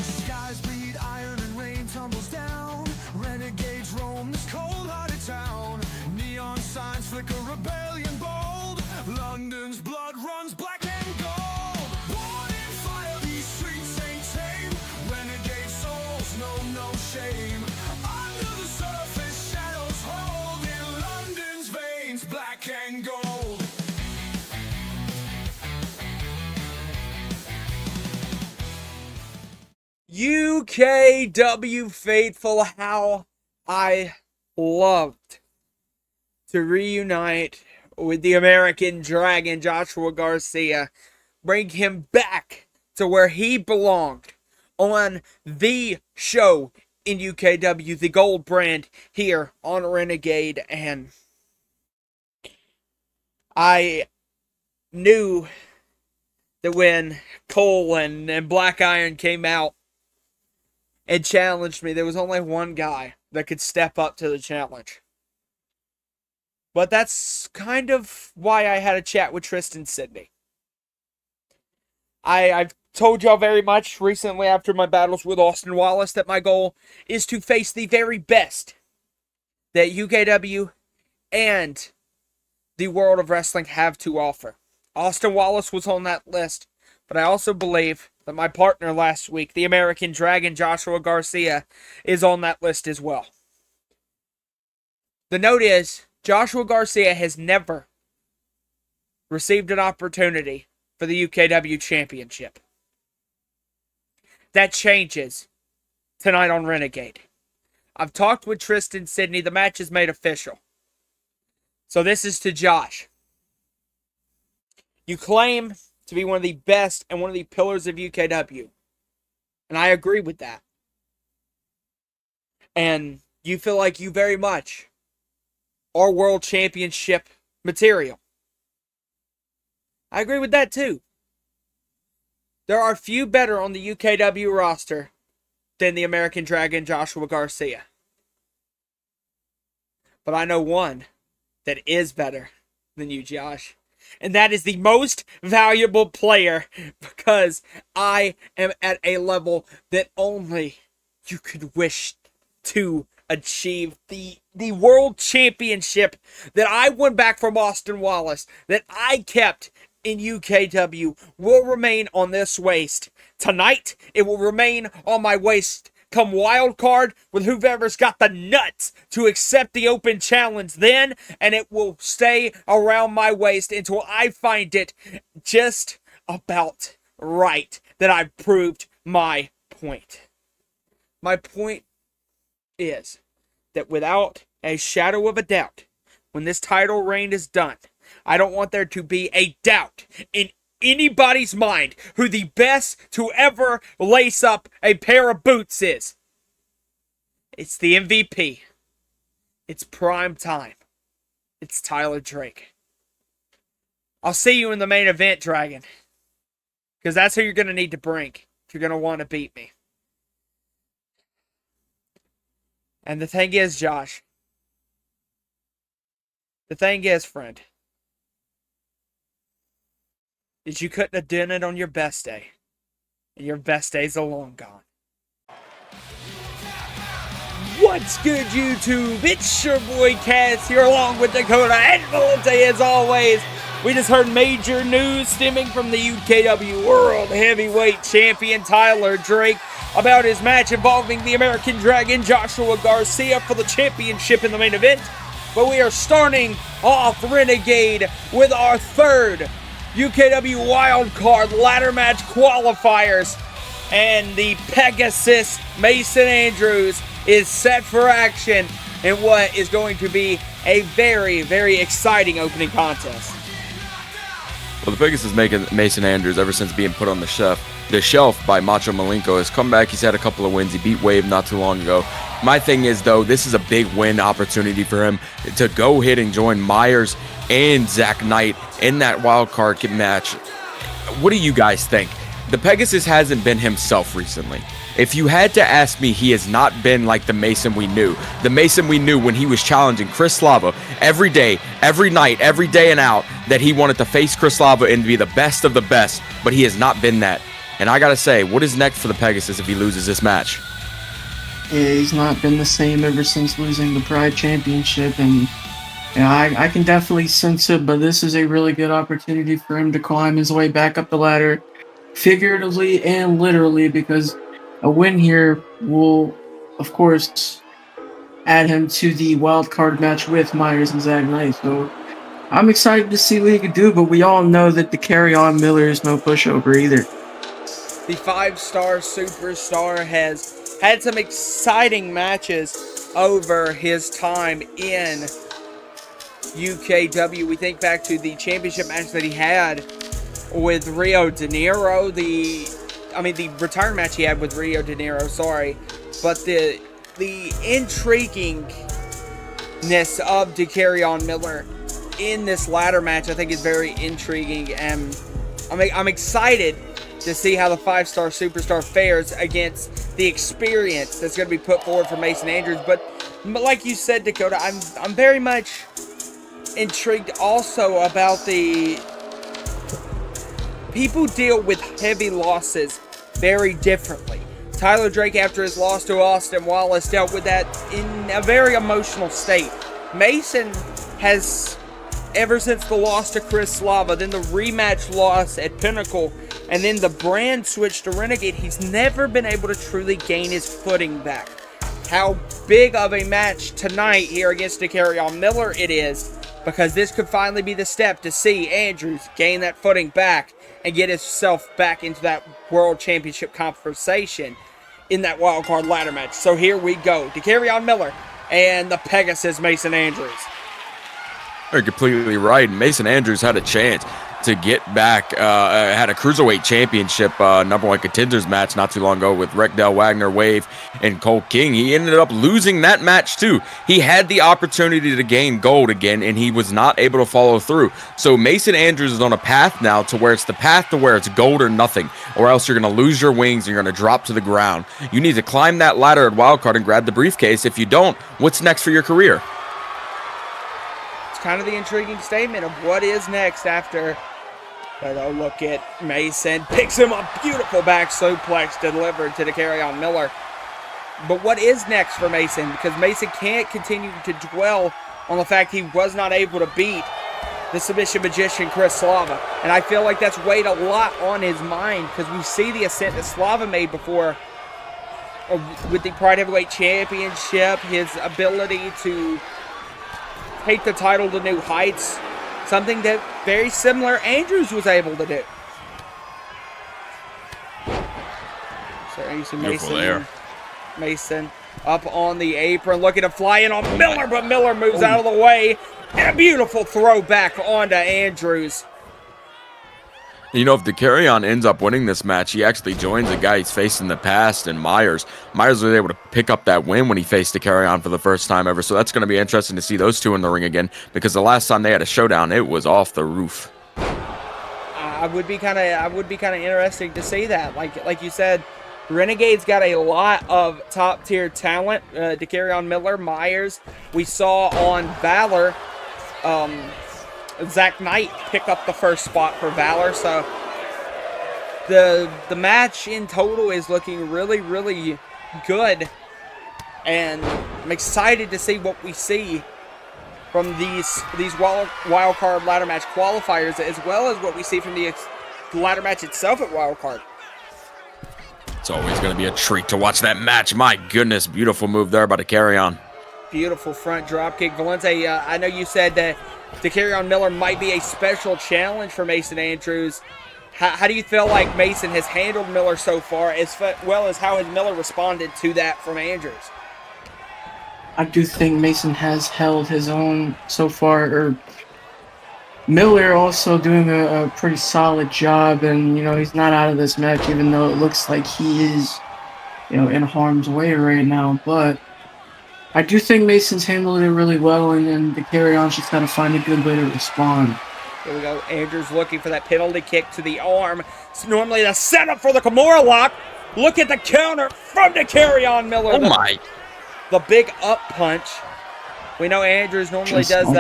Skies bleed iron and rain tumbles down. Renegades roam this cold-hearted town. Neon signs flicker, rebellion bold. London's blood runs black and gold. Born in fire, these streets ain't tame. Renegade souls know no shame. Under the surface, shadows hold. In London's veins, black and gold. UKW faithful, how I loved to reunite with the American Dragon, Joshua Garcia. Bring him back to where he belonged on the show in UKW, the gold brand here on Renegade. And I knew that when Cole and Black Iron came out and challenged me, there was only one guy that could step up to the challenge. But that's kind of why I had a chat with Tristan Sidney. I've told y'all very much recently after my battles with Austin Wallace that my goal is to face the very best that UKW and the world of wrestling have to offer. Austin Wallace was on that list, but I also believe that my partner last week, the American Dragon, Joshua Garcia, is on that list as well. The note is, Joshua Garcia has never received an opportunity for the UKW Championship. That changes tonight on Renegade. I've talked with Tristan Sidney. The match is made official. So this is to Josh. You claim to be one of the best and one of the pillars of UKW. And I agree with that. And you feel like you very much are world championship material. I agree with that too. There are few better on the UKW roster than the American Dragon, Joshua Garcia. But I know one that is better than you, Josh. And that is the most valuable player, because I am at a level that only you could wish to achieve. The world championship that I won back from Austin Wallace, that I kept in UKW, will remain on this waist. Tonight, it will remain on my waist come wild card with whoever's got the nuts to accept the open challenge then, and it will stay around my waist until I find it just about right that I've proved my point. My point is that without a shadow of a doubt, when this title reign is done, I don't want there to be a doubt in anybody's mind who the best to ever lace up a pair of boots is. It's the MVP. It's prime time. It's Tyler Drake. I'll see you in the main event, Dragon. Because that's who you're going to need to bring if you're going to want to beat me. And the thing is, Josh. The thing is, friend. Is you couldn't have done it on your best day. And your best day's a long gone. What's good, YouTube? It's your boy Cass here along with Dakota and Valente as always. We just heard major news stemming from the UKW World Heavyweight Champion Tyler Drake about his match involving the American Dragon Joshua Garcia for the championship in the main event. But we are starting off Renegade with our third UKW wildcard ladder match qualifiers, and the Pegasus Mason Andrews is set for action in what is going to be a very, very exciting opening contest. Well, the Pegasus Mason Andrews, ever since being put on the shelf by Macho Malenko, has come back. He's had a couple of wins. He beat Wave not too long ago. My thing is, though, this is a big win opportunity for him to go ahead and join Myers and Zach Knight in that wild card match. What do you guys think? the Pegasus hasn't been himself recently. If you had to ask me, he has not been like the Mason we knew. The Mason we knew when he was challenging Chris Slava every day, every night, every day and out, that he wanted to face Chris Slava and be the best of the best, but he has not been that. And I gotta say, what is next for the Pegasus if he loses this match? Yeah, he's not been the same ever since losing the Pride Championship, and I can definitely sense it, but this is a really good opportunity for him to climb his way back up the ladder, figuratively and literally, because a win here will, of course, add him to the wild card match with Myrise and Zach Knight. So I'm excited to see what he can do, but we all know that the carry-on Miller is no pushover either. The 5-star superstar has had some exciting matches over his time in UKW. We think back to the championship match that he had with Rio De Niro, the return match he had with Rio De Niro, but the intriguingness of Dakota Miller in this ladder match I think is very intriguing, and I'm excited to see how the 5-star superstar fares against the experience that's going to be put forward for Mason Andrews. But like you said, Dakota, I'm very much intrigued also about the people deal with heavy losses very differently. Tyler Drake, after his loss to Austin Wallace, dealt with that in a very emotional state. Mason has, ever since the loss to Chris Slava, then the rematch loss at Pinnacle, and then the brand switch to Renegade, he's never been able to truly gain his footing back. How big of a match tonight here against Dakota Miller it is, because this could finally be the step to see Andrews gain that footing back and get himself back into that World Championship conversation in that wildcard ladder match. So here we go. Dakota Miller and the Pegasus Mason Andrews. You're completely right. Mason Andrews had a chance to get back, had a Cruiserweight Championship #1 contenders match not too long ago with Rekdell, Wagner, Wave, and Cole King. He ended up losing that match too. He had the opportunity to gain gold again, and he was not able to follow through. So Mason Andrews is on a path now to where it's the path to where it's gold or nothing, or else you're going to lose your wings and you're going to drop to the ground. You need to climb that ladder at wildcard and grab the briefcase. If you don't, what's next for your career? It's kind of the intriguing statement of what is next after. But oh, look at Mason. Picks him up. Beautiful back suplex delivered to Dakota Miller. But what is next for Mason? Because Mason can't continue to dwell on the fact he was not able to beat the submission magician Chris Slava. And I feel like that's weighed a lot on his mind, because we see the ascent that Slava made before with the Pride Heavyweight Championship, his ability to take the title to new heights. Something that very similar Andrews was able to do. So you see Mason up on the apron, looking to fly in on Miller, but Miller moves out of the way. And a beautiful throw back onto Andrews. You know, if Dakota ends up winning this match, he actually joins a guy he's faced in the past, and Myrise. Myrise was able to pick up that win when he faced Dakota for the first time ever, so that's going to be interesting to see those two in the ring again, because the last time they had a showdown, it was off the roof. I would be kind of interesting to see that. Like you said, Renegade's got a lot of top tier talent. Dakota Miller, Myrise. We saw on Valor. Zach Knight pick up the first spot for Valor, so the match in total is looking really, really good, and I'm excited to see what we see from these wild card ladder match qualifiers, as well as what we see from the ladder match itself at wild card. It's always going to be a treat to watch that match. My goodness, beautiful move there by the carry-on. Beautiful front dropkick. Valente, I know you said that Dakota Miller might be a special challenge for Mason Andrews. How do you feel like Mason has handled Miller so far, as well as how has Miller responded to that from Andrews? I do think Mason has held his own so far. Miller also doing a pretty solid job, and he's not out of this match, even though it looks like he is in harm's way right now. But I do think Mason's handled it really well, and the carry-on just got to find a good way to respond. Here we go. Andrews looking for that penalty kick to the arm. It's normally the setup for the Kimura lock. Look at the counter from on Miller. Oh my. The big up punch. We know Andrews normally Just does like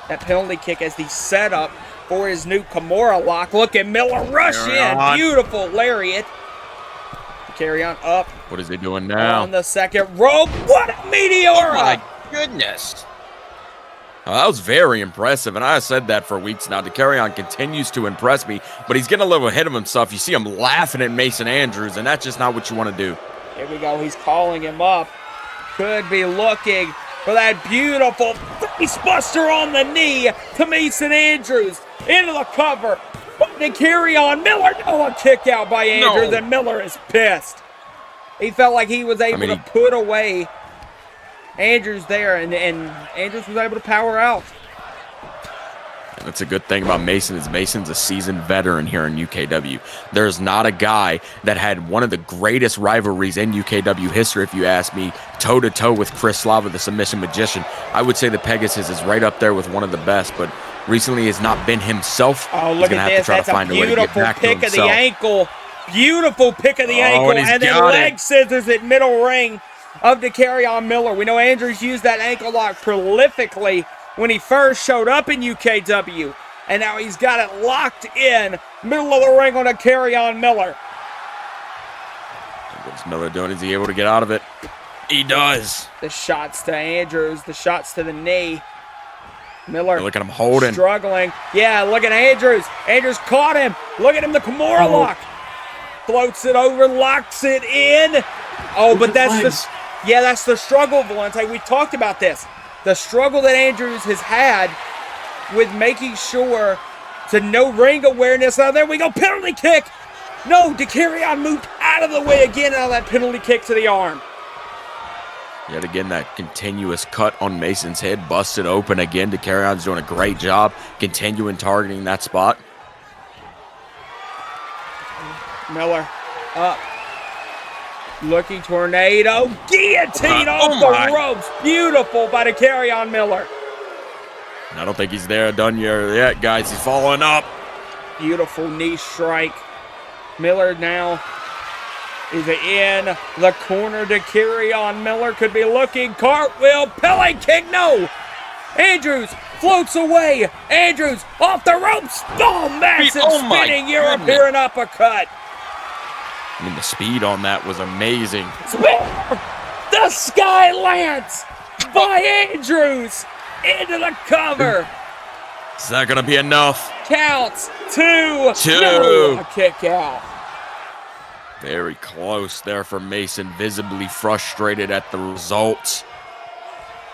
that penalty kick as the setup for his new Kimura lock. Look at Miller rush in. Beautiful lariat. Carry on up. What is he doing now? On the second rope. What a meteor! Oh my goodness. Oh, that was very impressive, and I said that for weeks now. DeCarrion continues to impress me, but he's getting a little ahead of himself. You see him laughing at Mason Andrews, and that's just not what you want to do. Here we go. He's calling him up. Could be looking for that beautiful face buster on the knee to Mason Andrews. Into the cover. DeCarrion Miller. No, a kick out by Andrews, and Miller is pissed. He felt like he was able to put away Andrews there, and Andrews was able to power out. And that's a good thing about Mason is Mason's a seasoned veteran here in UKW. There's not a guy that had one of the greatest rivalries in UKW history, if you ask me, toe-to-toe with Chris Slava, the submission magician. I would say the Pegasus is right up there with one of the best, but recently has not been himself. Oh, look at this. That's a beautiful pick of the ankle. Beautiful pick of the ankle. And then leg scissors at middle ring of DeCarrion Miller. We know Andrews used that ankle lock prolifically when he first showed up in UKW. And now he's got it locked in. Middle of the ring on DeCarrion Miller. What's Miller doing? Is he able to get out of it? He does. The shots to Andrews. The shots to the knee. Miller, look at him holding. Struggling. Yeah, look at Andrews. Andrews caught him. Look at him, the Kimura lock. Floats it over, locks it in. Oh, but that's the struggle, Valente. We talked about this. The struggle that Andrews has had with making sure to no ring awareness. Oh, there we go. Penalty kick. No, DeCarrion moved out of the way again out of that penalty kick to the arm. Yet again, that continuous cut on Mason's head, busted open again. DeCarrion's doing a great job continuing targeting that spot. Miller up. Looking tornado. Guillotine off the ropes. Beautiful by DeCarrion Miller. I don't think he's there done yet, guys. He's following up. Beautiful knee strike. Miller now is in the corner. DeCarrion Miller could be looking. Cartwheel. Pele kick. No. Andrews floats away. Andrews off the ropes. Oh, massive spinning European uppercut. I mean, the speed on that was amazing. The Sky Lance by Andrews into the cover. Is that going to be enough? Counts. Two. No, a kick out. Very close there for Mason, visibly frustrated at the results.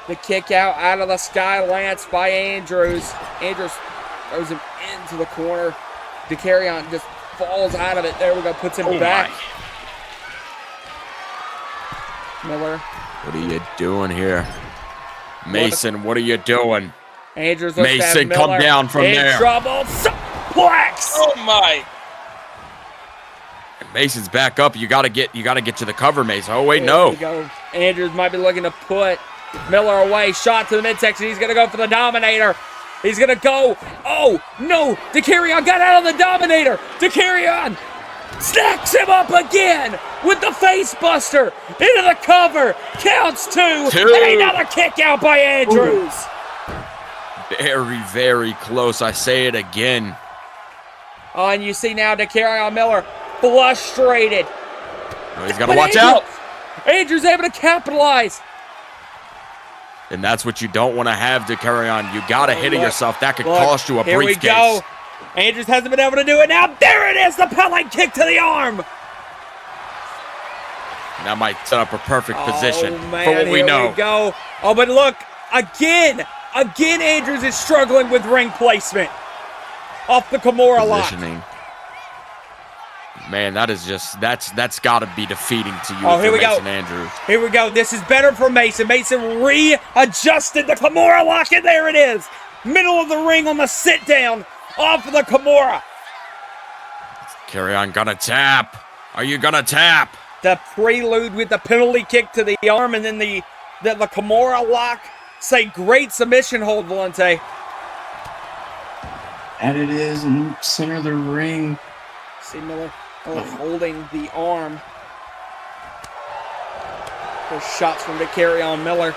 The kick out of the Sky Lance by Andrews. Andrews throws him into the corner. DeCarrion just falls out of it. There we go. Puts him back. Miller. What are you doing here? Mason, what are you doing? Andrews looks Mason, at Miller come down from there. In trouble. Suplex. Oh my. And Mason's back up. You gotta get to the cover, Mason. Oh wait, no. Go. Andrews might be looking to put Miller away. Shot to the midsection. He's gonna go for the Dominator. He's gonna go. Oh no! DeCarrion got out of the Dominator. DeCarrion stacks him up again with the face buster into the cover. Counts two. And another kick out by Andrews. Very, very close. I say it again. Oh, and you see now DeCarrion Miller frustrated. Oh, he's gotta watch out. Andrews able to capitalize. And that's what you don't want to have, DeCarrion. You got to hit it yourself. That could cost you a briefcase. Here we go. Andrews hasn't been able to do it now. There it is, the Pele kick to the arm. That might set up a perfect position man, for what we know. Here we go. Oh, but look, again, Andrews is struggling with ring placement. Off the Kimura lock. Man, that is just, that's got to be defeating to you. Oh, here we go. Andrews. Here we go. This is better for Mason. Mason readjusted the Kimura lock, and there it is. Middle of the ring on the sit down. Off of the Kimura. DeCarrion gonna tap. Are you gonna tap? The prelude with the penalty kick to the arm, and then the Kimura lock. Say great submission hold, Valente. And it is in the center of the ring. See Miller holding the arm. There's shots from Dakota Miller.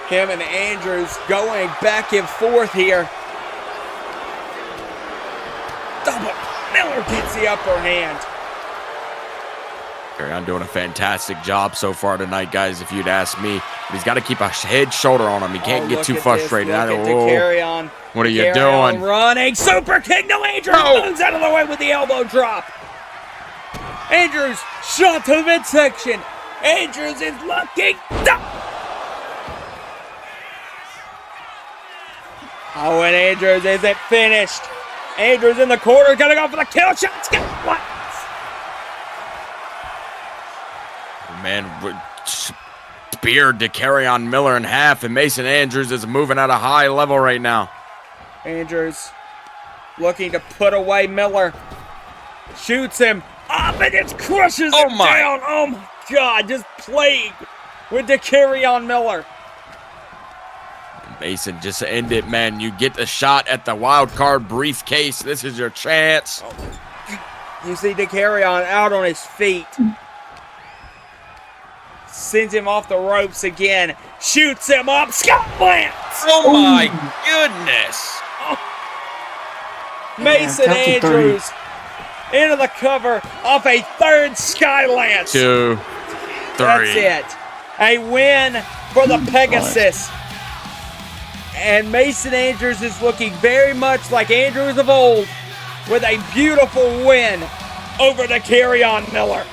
Him and Andrews going back and forth here. Double. Miller gets the upper hand. Dakota doing a fantastic job so far tonight, guys, if you'd ask me. But he's got to keep a head shoulder on him. He can't get too frustrated. What are you doing? Running. Super kick. No, Andrews moves out of the way with the elbow drop. Andrews shot to the midsection. Andrews is looking. Oh, and Andrews isn't finished. Andrews in the corner, gonna go for the kill shot. What? Man, speared Dakota Miller in half, and Mason Andrews is moving at a high level right now. Andrews looking to put away Miller. Shoots him up and just crushes him down. Oh my God, just plagued with Dakota Miller. Mason, just end it, man. You get the shot at the wild card briefcase. This is your chance. You see Dakota out on his feet. Sends him off the ropes again. Shoots him up. Scott Lance. Oh my goodness. Mason Andrews into the cover off a third Sky Lance. 2, 3. That's it. A win for the Pegasus. And Mason Andrews is looking very much like Andrews of old with a beautiful win over Dakota Miller.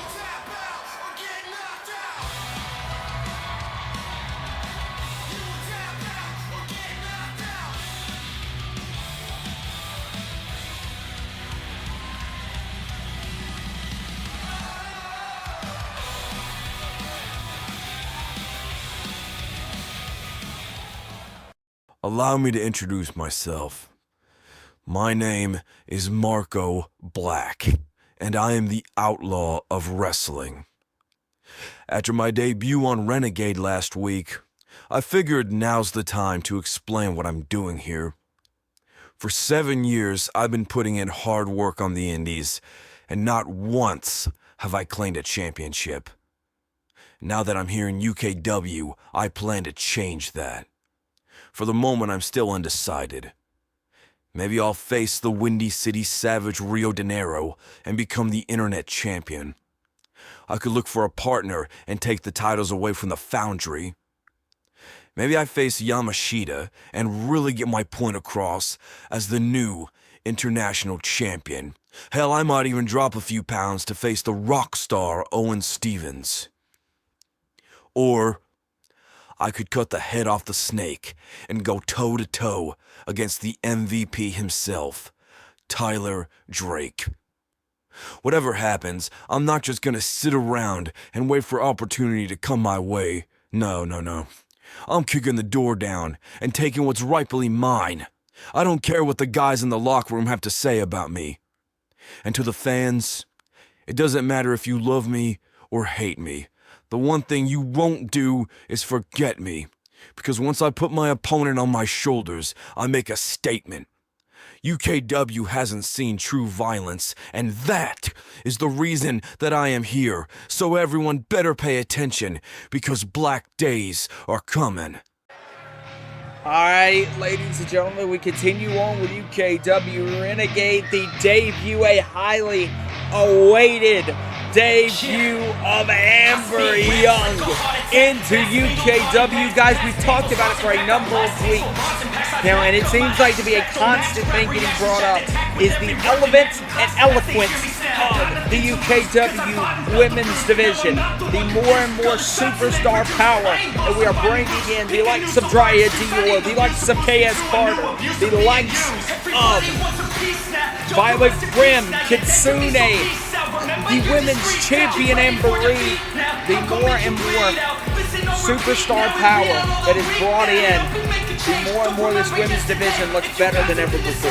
Allow me to introduce myself. My name is Marco Black, and I am the outlaw of wrestling. After my debut on Renegade last week, I figured now's the time to explain what I'm doing here. For 7 years, I've been putting in hard work on the indies, and not once have I claimed a championship. Now that I'm here in UKW, I plan to change that. For the moment, I'm still undecided. Maybe I'll face the Windy City Savage Rio de Janeiro and become the internet champion. I could look for a partner and take the titles away from the Foundry. Maybe I face Yamashita and really get my point across as the new international champion. Hell, I might even drop a few pounds to face the rock star Owen Stevens. Or I could cut the head off the snake and go toe-to-toe against the MVP himself, Tyler Drake. Whatever happens, I'm not just gonna sit around and wait for opportunity to come my way. No. I'm kicking the door down and taking what's rightfully mine. I don't care what the guys in the locker room have to say about me. And to the fans, it doesn't matter if you love me or hate me. The one thing you won't do is forget me, because once I put my opponent on my shoulders, I make a statement. UKW hasn't seen true violence, and that is the reason that I am here, so everyone better pay attention, because black days are coming. Alright, ladies and gentlemen, we continue on with UKW Renegade, the debut, a highly awaited debut of Amber Young into UKW. Guys, we've talked about it for a number of weeks now, and it seems like to be a constant thing getting brought up is the element and eloquence of the UKW women's division. The more and more superstar power that we are bringing in, the likes of Dryad Dior, the likes of KS Carter, the likes of Violet Grimm, Kitsune, the women's champion Amber Reed, the more and more superstar power that is brought in, the more and more this women's division looks better than ever before.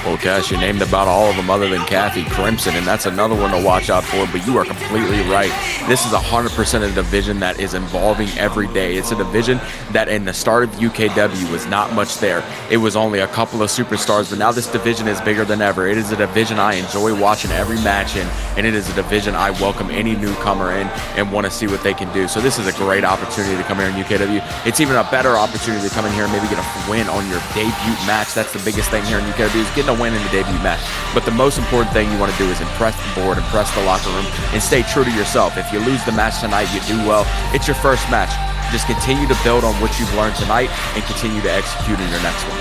Well, Cash, you named about all of them other than Kathy Crimson, and that's another one to watch out for, but you are completely right. This is 100% a division that is evolving every day. It's a division that in the start of UKW was not much there. It was only a couple of superstars, but now this division is bigger than ever. It is a division I enjoy watching every match in, and it is a division I welcome any newcomer in and want to see what they can do. So this is a great opportunity to come here in UKW. It's even a better opportunity to come in here and maybe get a win on your debut match. That's the biggest thing here in UKW, is getting a win in the debut match. But the most important thing you want to do is impress the board, impress the locker room, and stay true to yourself. If you lose the match tonight, you do well. It's your first match. Just continue to build on what you've learned tonight and continue to execute in your next one.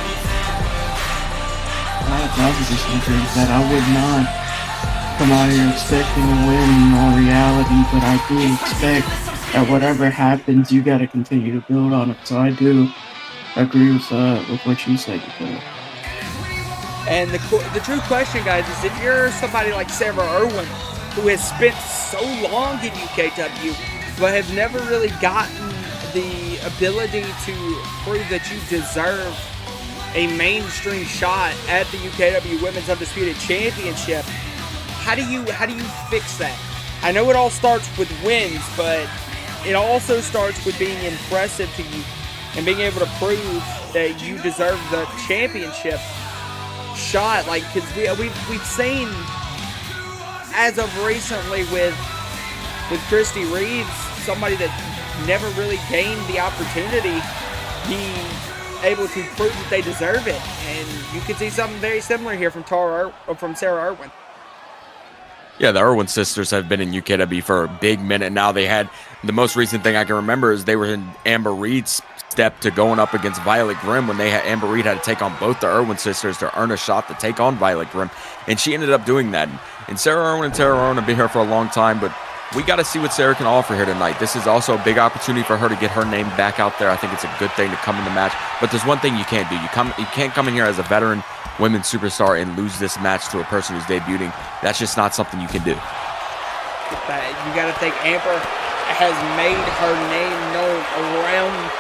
I was just agree with that. I would not come out here expecting a win in all reality, but I do expect that whatever happens, you got to continue to build on it. So I do agree with what you said, Dakota. And the true question, guys, is if you're somebody like Sarah Irwin, who has spent so long in UKW, but have never really gotten the ability to prove that you deserve a mainstream shot at the UKW Women's Undisputed Championship, how do you fix that? I know it all starts with wins, but it also starts with being impressive to you and being able to prove that you deserve the championship shot. Like, because we've seen as of recently with Christy Reeves, somebody that never really gained the opportunity, be able to prove that they deserve it, and you can see something very similar here from Sarah Irwin. Yeah, the Irwin sisters have been in UKW for a big minute now. They had the most recent thing I can remember is they were in Amber Reed's step to going up against Violet Grimm when Amber Reed had to take on both the Irwin sisters to earn a shot to take on Violet Grimm, and she ended up doing that. And Sarah Irwin and Tara Irwin have been here for a long time, but we got to see what Sarah can offer here tonight. This is also a big opportunity for her to get her name back out there. I think it's a good thing to come in the match, but there's one thing you can't do. You can't come in here as a veteran women's superstar and lose this match to a person who's debuting. That's just not something you can do. You got to think Amber has made her name known around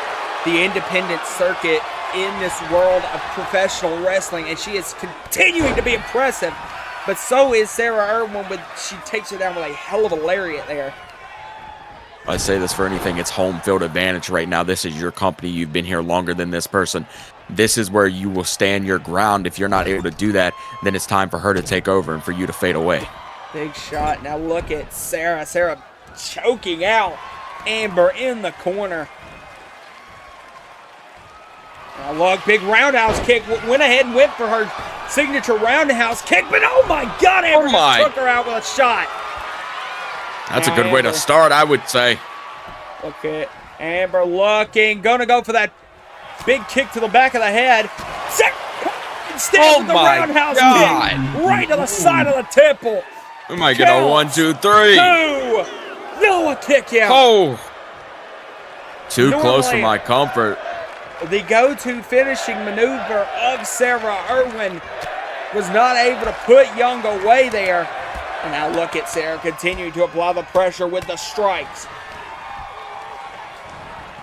the independent circuit in this world of professional wrestling, and she is continuing to be impressive. But so is Sarah Irwin. She takes her down with a hell of a lariat there. I say this for anything, it's home field advantage right now. This is your company. You've been here longer than this person. This is where you will stand your ground. If you're not able to do that, then it's time for her to take over and for you to fade away. Big shot. Now look at Sarah. Sarah choking out Amber in the corner. Now look, big roundhouse kick. Went ahead and went for her signature roundhouse kick, but oh my God, Amber took her out with a shot. That's a good way to start, I would say. Look at Amber looking, gonna go for that big kick to the back of the head. Instead with the roundhouse kick right to the side of the temple. We might get a 1, 2, 3. No, a kick out. Oh, too close for my comfort. The go-to finishing maneuver of Sarah Irwin was not able to put Young away there. And now look at Sarah continuing to apply the pressure with the strikes.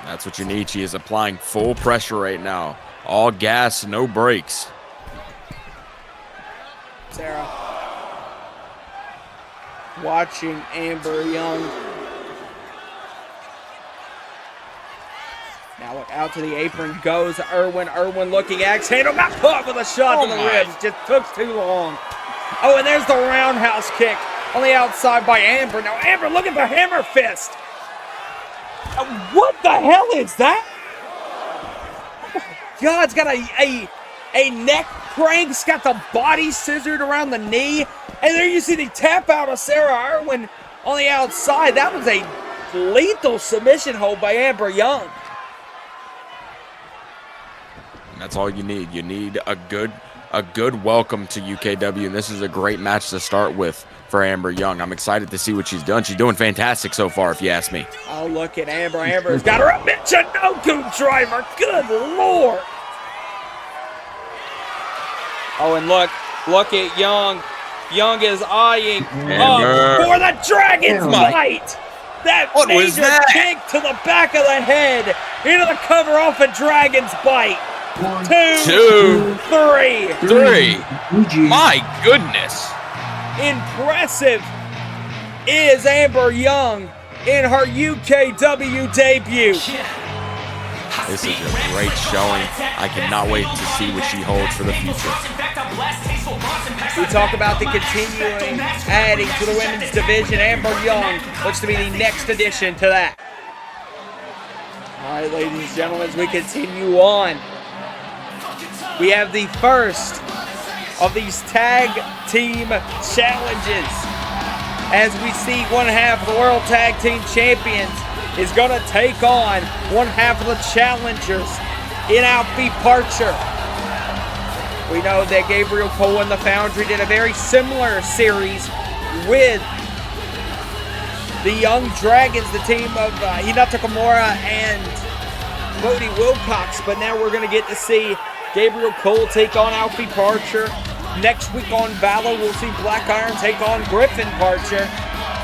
That's what you need. She is applying full pressure right now. All gas, no brakes. Sarah watching Amber Young. Now look, out to the apron goes Irwin. Irwin looking, axe handle, got caught with a shot to the ribs. Just took too long. Oh, and there's the roundhouse kick on the outside by Amber. Now Amber, look at the hammer fist. What the hell is that? Oh my God, it's got a neck crank. It's got the body scissored around the knee. And there you see the tap out of Sarah Irwin on the outside. That was a lethal submission hold by Amber Young. That's all you need. You need a good welcome to UKW, and this is a great match to start with for Amber Young. I'm excited to see what she's done. She's doing fantastic so far, if you ask me. Oh, look at Amber. Amber's got her a Michinoku driver. Good Lord. Oh, and look at Young. Young is eyeing up for the Dragon's Bite. That major kick to the back of the head into the cover off a Dragon's Bite. Two. Three. GG. My goodness. Impressive is Amber Young in her UKW debut. This is a great showing. I cannot wait to see what she holds for the future. We talk about the continuing adding to the women's division. Amber Young looks to be the next addition to that. All right, ladies and gentlemen, as we continue on, we have the first of these tag team challenges. As we see one half of the World Tag Team Champions is going to take on one half of the challengers in Alfie Parcher. We know that Gabriel Cole and the Foundry did a very similar series with the Young Dragons, the team of Hinata Kimura and Bodie Wilcox, but now we're going to get to see Gabriel Cole take on Alfie Parcher. Next week on Valor, we'll see Black Iron take on Griffin Parcher,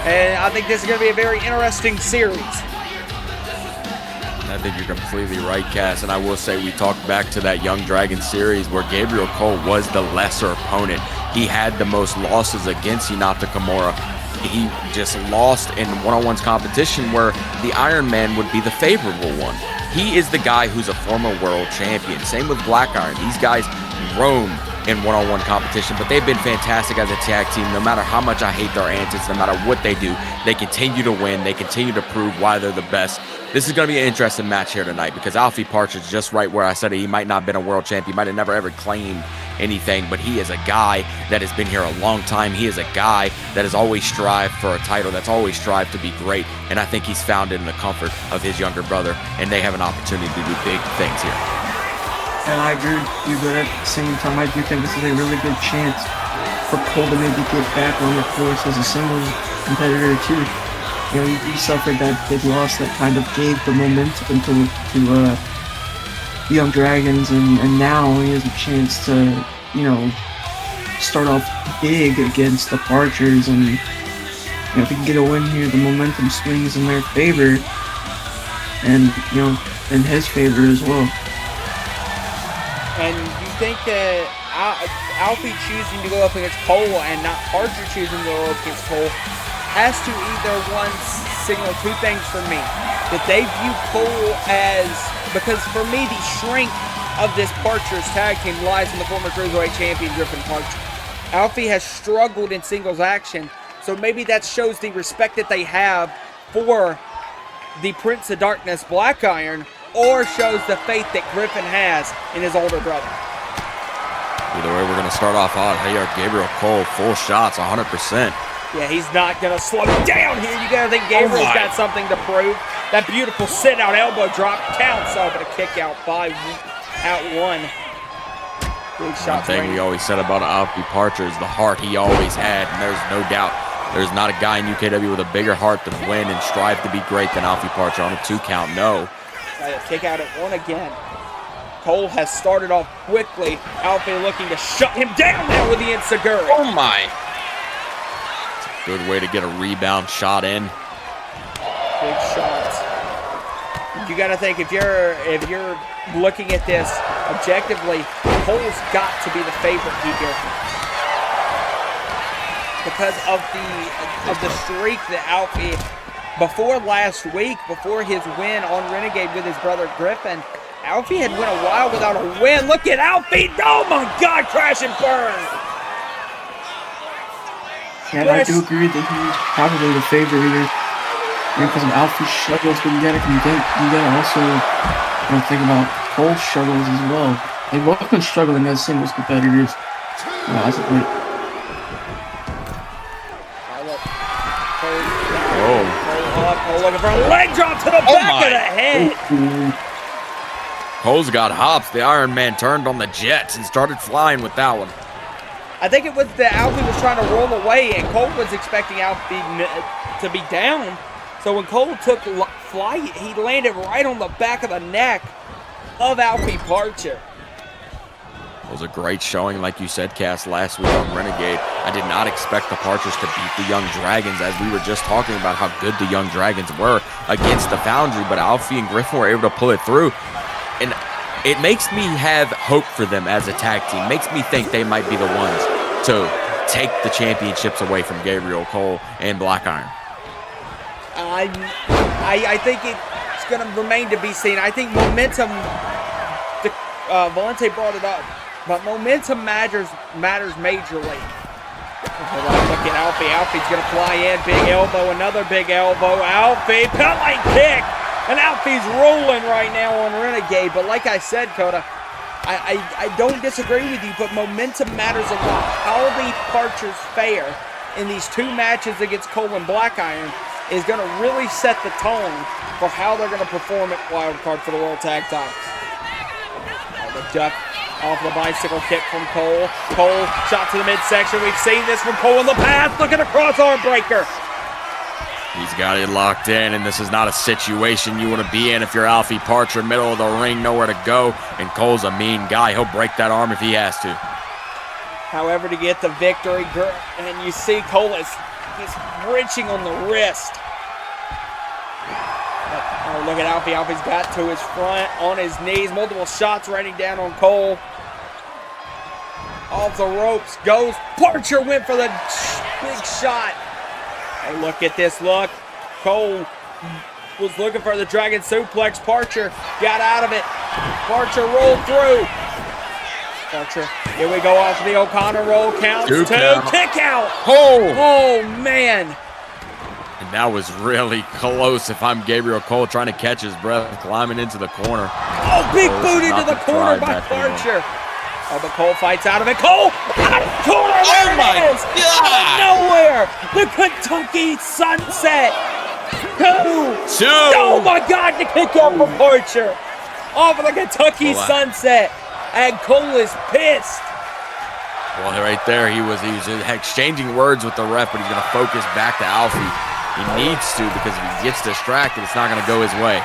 and I think this is going to be a very interesting series. I think you're completely right, Cass, and I will say we talked back to that Young Dragon series where Gabriel Cole was the lesser opponent. He had the most losses against Hinata Kimura. He just lost in one-on-ones competition where the Iron Man would be the favorable one. He is the guy who's a former world champion. Same with Black Iron. These guys roam in one-on-one competition, but they've been fantastic as a tag team. No matter how much I hate their antics, no matter what they do, they continue to win. They continue to prove why they're the best. This is going to be an interesting match here tonight because Alfie Parcher is just right where I said he might not have been a world champion. He might have never ever claimed anything, but he is a guy that has been here a long time. He is a guy that has always strived for a title, that's always strived to be great, and I think he's found it in the comfort of his younger brother, and they have an opportunity to do big things here. And I agree with you, but at the same time, I do think this is a really good chance for Cole to maybe get back on the course as a singles competitor too. You know, he suffered that big loss that kind of gave the momentum to Young Dragons, and now he has a chance to, you know, start off big against the Parchers, and you know, if he can get a win here, the momentum swings in their favor, and you know, in his favor as well. And you think that Alfie choosing to go up against Cole and not Parcher choosing to go up against Cole has to either one signal two things for me. That they view Cole as, because for me the strength of this Parcher's tag team lies in the former Cruiserweight champion Griffin Parcher. Alfie has struggled in singles action, so maybe that shows the respect that they have for the Prince of Darkness Black Iron, or shows the faith that Griffin has in his older brother. Either way, we're going to start off hot. Here, Gabriel Cole, full shots, 100%. Yeah, he's not going to slow down here. You got to think Gabriel's got something to prove. That beautiful sit-out elbow drop counts, but a kick out by out one. Big shot. One thing we always said about Alfie Parcher is the heart he always had, and there's no doubt there's not a guy in UKW with a bigger heart to win and strive to be great than Alfie Parcher. On a 2 count, no. Kick out at one again. Cole has started off quickly. Alfie looking to shut him down now with the Enziguri. Oh my! Good way to get a rebound shot in. Big shot. You got to think, if you're looking at this objectively, Cole's got to be the favorite here because of the streak that Alfie, before last week, before his win on Renegade with his brother Griffin, Alfie had went a while without a win. Look at Alfie! Oh my God! Crash and burn. And I do agree that he's probably the favorite here because of Alfie's struggles, but you gotta also, you know, think about Cole's struggles as well. They've both been struggling as singles competitors. That's a great. Cole looking for a leg drop to the back of the head. Cole's got hops. The Iron Man turned on the jets and started flying with that one. I think it was that Alfie was trying to roll away, and Cole was expecting Alfie to be down. So when Cole took flight, he landed right on the back of the neck of Alfie Parcher. It was a great showing, like you said, Cass, last week on Renegade. I did not expect the Parchers to beat the Young Dragons, as we were just talking about how good the Young Dragons were against the Foundry, but Alfie and Griffin were able to pull it through. And it makes me have hope for them as a tag team. Makes me think they might be the ones to take the championships away from Gabriel Cole and Black Iron. I think it's going to remain to be seen. I think momentum, Valente brought it up, but momentum matters majorly. Look at Alfie. Alfie's going to fly in. Big elbow, another big elbow. Alfie, pellet kick. And Alfie's rolling right now on Renegade. But like I said, Coda, I don't disagree with you, but momentum matters a lot. How the Parchers fare in these two matches against Cole and Black Iron is going to really set the tone for how they're going to perform at Wildcard for the World Tag Titles. The duck off the bicycle kick from Cole. Cole shot to the midsection. We've seen this from Cole in the past. Look at a cross arm breaker. He's got it locked in, and this is not a situation you want to be in if you're Alfie Parcher, middle of the ring, nowhere to go. And Cole's a mean guy. He'll break that arm if he has to. However, to get the victory, and you see Cole is wrenching on the wrist. Oh, look at Alfie. Alfie's got to his front, on his knees. Multiple shots raining down on Cole. Off the ropes goes. Parcher went for the big shot. Hey, look at this look. Cole was looking for the dragon suplex. Parcher got out of it. Parcher rolled through. Parcher, here we go off the O'Connor roll. Counts two. Kick out. Oh, man. And that was really close if I'm Gabriel Cole trying to catch his breath, climbing into the corner. Oh, big boot into the corner by Parcher. Oh, but Cole fights out of it. Cole out of the corner. Oh, my God. Out of nowhere. The Kentucky Sunset. Two. Oh, my God. The kick out from Parcher. Off of the Kentucky Sunset. And Cole is pissed. Well, right there, he was exchanging words with the ref, but he's going to focus back to Alfie. He needs to, because if he gets distracted, it's not going to go his way.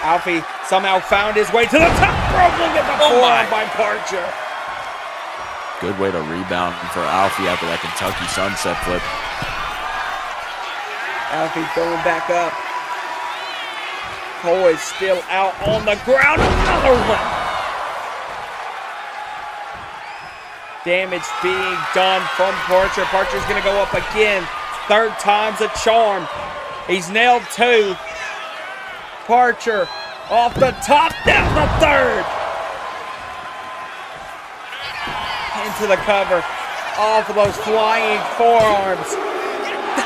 Alfie somehow found his way to the top rope. Look at the forearm by Parcher. Good way to rebound for Alfie after that Kentucky Sunset flip. Alfie throwing back up. Cole is still out on the ground. Another one. Damage being done from Parcher. Parcher's going to go up again. Third time's a charm. He's nailed two. Parcher off the top, down the third. Into the cover. Off of those flying forearms.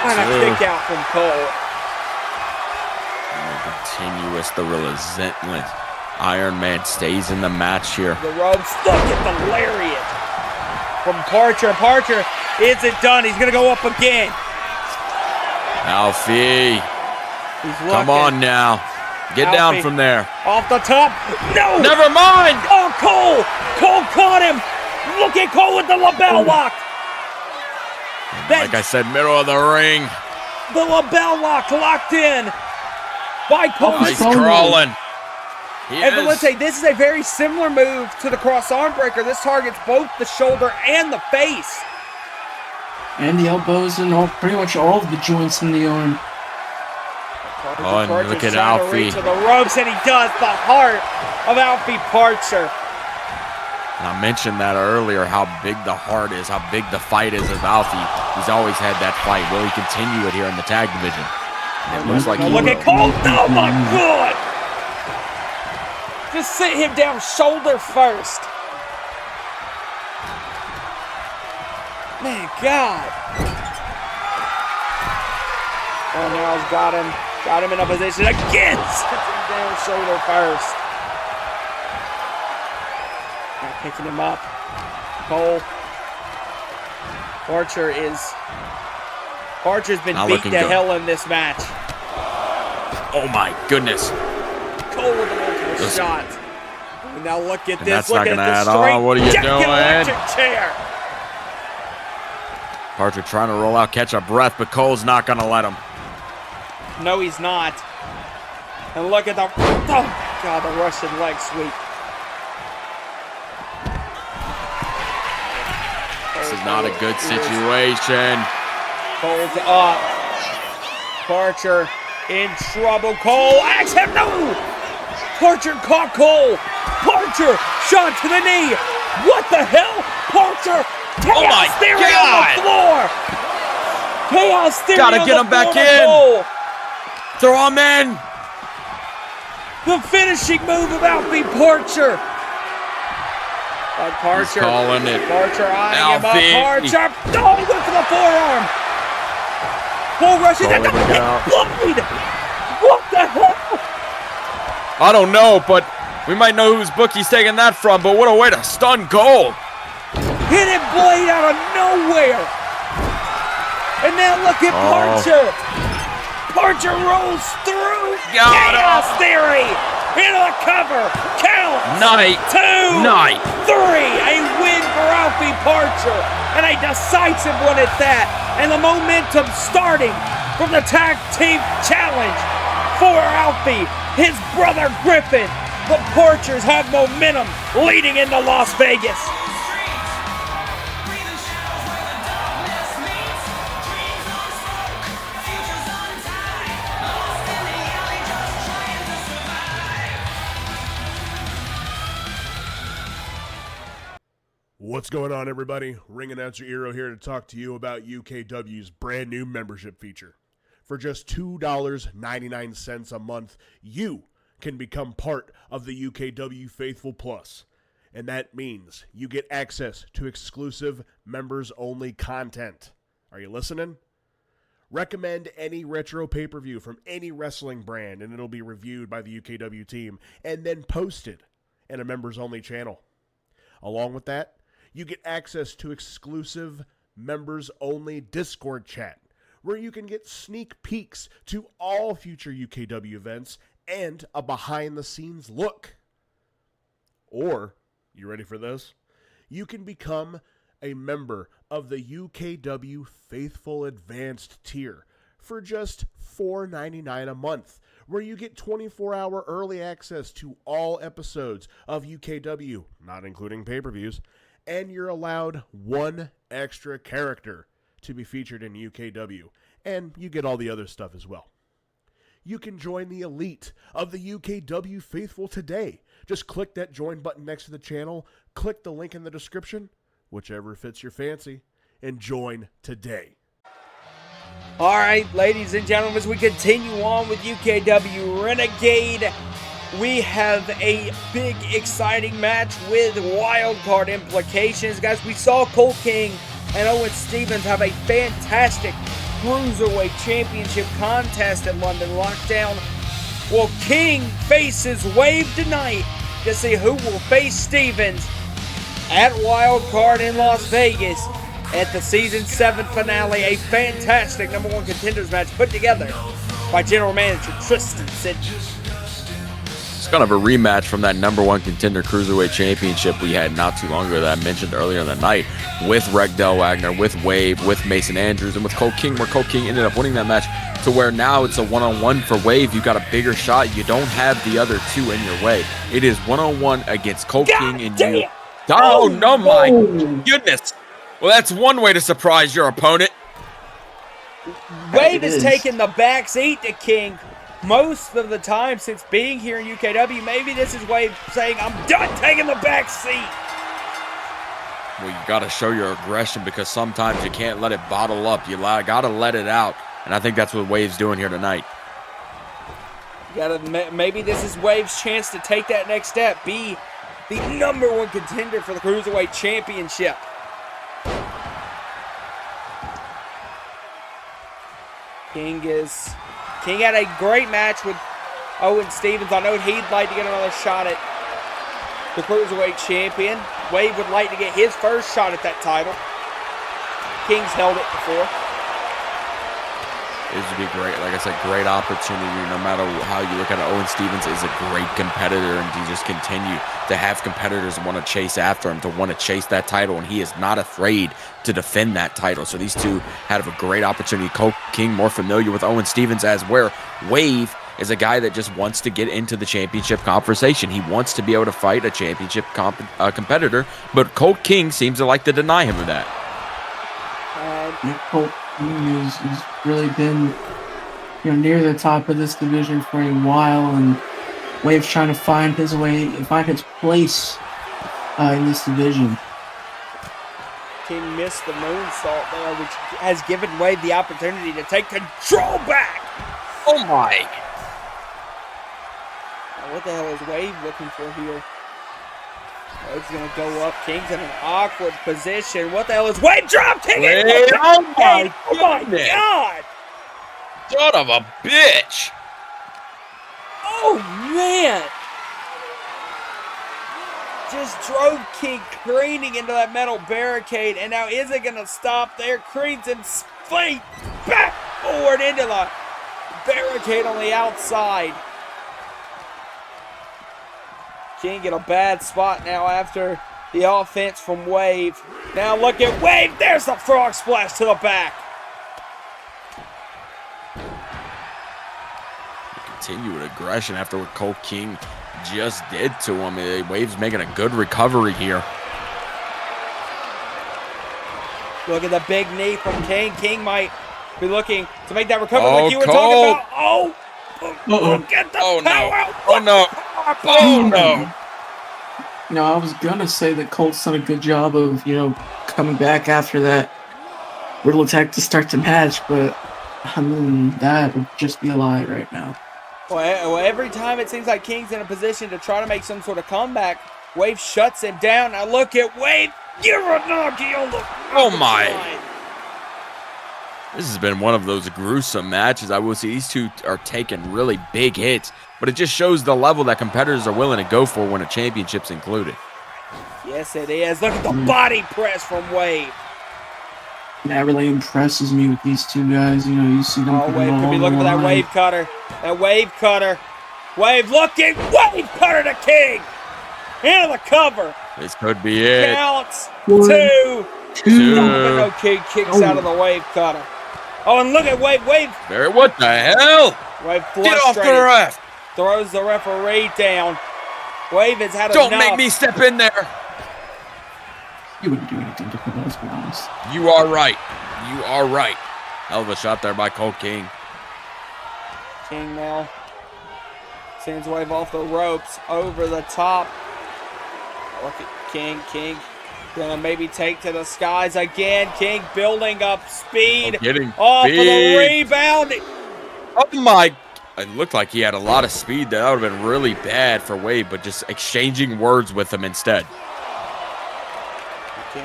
And a kick out from Cole. Continuous, the relentless Iron Man stays in the match here. The ropes. Look at the lariat from Parcher. Parcher isn't done. He's going to go up again. Alfie. Come on now. Get Alfie down from there. Off the top. No. Never mind. Oh, Cole. Cole caught him. Look at Cole with the lapel lock. Like I said, middle of the ring. The lapel lock locked in by Cole. He's crawling. And Valente, this is a very similar move to the cross arm breaker. This targets both the shoulder and the face. And the elbows and pretty much all of the joints in the arm. Oh, and look at Alfie. To the ropes, and he does the heart of Alfie Parcher. And I mentioned that earlier, how big the heart is, how big the fight is of Alfie. He's always had that fight. Will he continue it here in the tag division? And it looks like look at Cole. Oh, my God. Just sit him down shoulder first. Man, God. Oh, now he's got him in a position again. Sits him down shoulder first. Now picking him up. Cole. Parcher's been beat to hell in this match. Oh my goodness. Cole with a multiple shot. Now look at this. Look at the straight what are you doing? Electric chair. Parcher trying to roll out, catch a breath, but Cole's not going to let him. No, he's not. And look at the, oh God, the Russian leg sweep. This is not a good situation. Cole's up. Parcher in trouble. Cole, axe him, no! Parcher caught Cole. Parcher shot to the knee. What the hell? Parcher. Chaos Theory on the floor. Chaos Theory Gotta on get the him back floor to in. Cole. Throw him in. The finishing move of Alfie Parcher. Parcher. He's calling it. Parcher eyeing him up. Alfie. Parcher. Oh, he went for the forearm. Full rushes at the blade. What the hell? I don't know, but we might know whose book he's taking that from, but what a way to stun Cole. Hidden blade out of nowhere. And now look at Parcher. Parcher rolls through. Chaos Theory. Into the cover. Count. Night. 2. Night. 3. A win for Alfie Parcher. And a decisive one at that. And the momentum starting from the tag team challenge for Alfie. His brother Griffin. The Parchers have momentum leading into Las Vegas. What's going on, everybody? Ring announcer Eero here to talk to you about UKW's brand new membership feature. For just $2.99 a month, you can become part of the UKW Faithful Plus. And that means you get access to exclusive members-only content. Are you listening? Recommend any retro pay-per-view from any wrestling brand, and it'll be reviewed by the UKW team and then posted in a members-only channel. Along with that, you get access to exclusive members-only Discord chat, where you can get sneak peeks to all future UKW events and a behind-the-scenes look. Or, you ready for this? You can become a member of the UKW Faithful Advanced tier for just $4.99 a month, where you get 24-hour early access to all episodes of UKW, not including pay-per-views, and you're allowed one extra character to be featured in UKW, and you get all the other stuff as well. You can join the elite of the UKW Faithful today. Just click that join button next to the channel, click the link in the description, whichever fits your fancy, and join today. All right, ladies and gentlemen, as we continue on with UKW Renegade, we have a big, exciting match with wildcard implications. Guys, we saw Cole King and Owen Stevens have a fantastic Cruiserweight Championship contest at London Lockdown. Well, King faces Wave tonight to see who will face Stevens at Wildcard in Las Vegas at the Season 7 finale. A fantastic number 1 contenders match put together by General Manager Tristan Sidney. It's kind of a rematch from that number 1 contender Cruiserweight Championship we had not too long ago that I mentioned earlier in the night with Regdell Wagner, with Wave, with Mason Andrews, and with Cole King, where Cole King ended up winning that match to where now it's a one-on-one for Wave. You got a bigger shot. You don't have the other two in your way. It is one-on-one against Cole King and you. Oh, no, my goodness. Well, that's one way to surprise your opponent. Wave has taken the back seat to King most of the time since being here in UKW. Maybe this is Wave saying, I'm done taking the back seat. Well, you got to show your aggression because sometimes you can't let it bottle up. You got to let it out. And I think that's what Wave's doing here tonight. Maybe this is Wave's chance to take that next step. Be the number 1 contender for the Cruiserweight Championship. King had a great match with Owen Stevens. I know he'd like to get another shot at the Cruiserweight Champion. Wave would like to get his first shot at that title. King's held it before. This would be great. Like I said, great opportunity. No matter how you look at it, Owen Stevens is a great competitor, and to just continue to have competitors want to chase after him, to want to chase that title, and he is not afraid to defend that title. So these two had a great opportunity. Cole King more familiar with Owen Stevens, as where Wave is a guy that just wants to get into the championship conversation. He wants to be able to fight a championship competitor, but Cole King seems to like to deny him of that. Cole King has really been, near the top of this division for a while, and Wave's trying to find his way, find his place in this division. King missed the moonsault there, which has given Wave the opportunity to take control back. Oh my! Now, what the hell is Wave looking for here? Wave's gonna go up. King's in an awkward position. What the hell is Wave drop kicking? Oh my God! Son of a bitch! Oh man! Just drove King careening into that metal barricade, and now isn't gonna stop there. Creeds in feet back forward into the barricade on the outside. King in a bad spot now after the offense from Wave. Now look at Wave. There's the frog splash to the back. Continued aggression after what Cole King just did to him. Wave's making a good recovery here. Look at the big knee from King. King might be looking to make that recovery Oh, like you were Cole. talking about. Oh! Look at the Oh, no. power. Oh, no. Oh, no. You know, I was gonna say that Colt's done a good job of, you know, coming back after that brutal attack to start the match, but I mean, that would just be a lie right now. Well, every time it seems like King's in a position to try to make some sort of comeback, Wave shuts him down. Now look at Wave. Uranagi on the Oh, my. line. This has been one of those gruesome matches. I will say these two are taking really big hits, but it just shows the level that competitors are willing to go for when a championship's included. Yes, it is. Look at the body press from Wave. That really impresses me with these two guys. You know, you see them. Oh, put it Wave all could be on looking the for that line. Wave cutter. That Wave cutter. Wave looking. Wave cutter to King. Into the cover. This could be it. Counts. One, Two. Two. No, King kicks out of the Wave cutter. Oh, and look at Wave. Wave. Barry, what the hell? Wave Get off the frustrated. ref. Throws the referee down. Wave has had Don't enough. make me step in there. You wouldn't do anything different, let's be honest. You are right. You are right. Hell of a shot there by Cole King. King now sends Wave off the ropes over the top. Look at King. King gonna maybe take to the skies again. King building up speed. Getting Off of the speed. rebound. Oh my. It looked like he had a lot of speed. That would have been really bad for Wade, but just exchanging words with him instead. King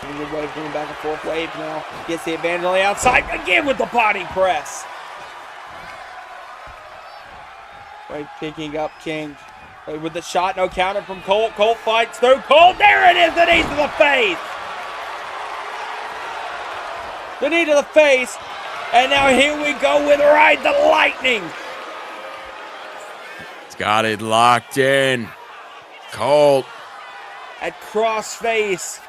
and Wave going back and forth. Wave now gets the advantage on the outside again with the body press. Wave picking up King. Wave with the shot, no counter from Colt. Colt fights through. Colt, there it is, the knee to the face. The knee to the face. And now here we go with Ride the Lightning. He's got it locked in. Colt. At crossface.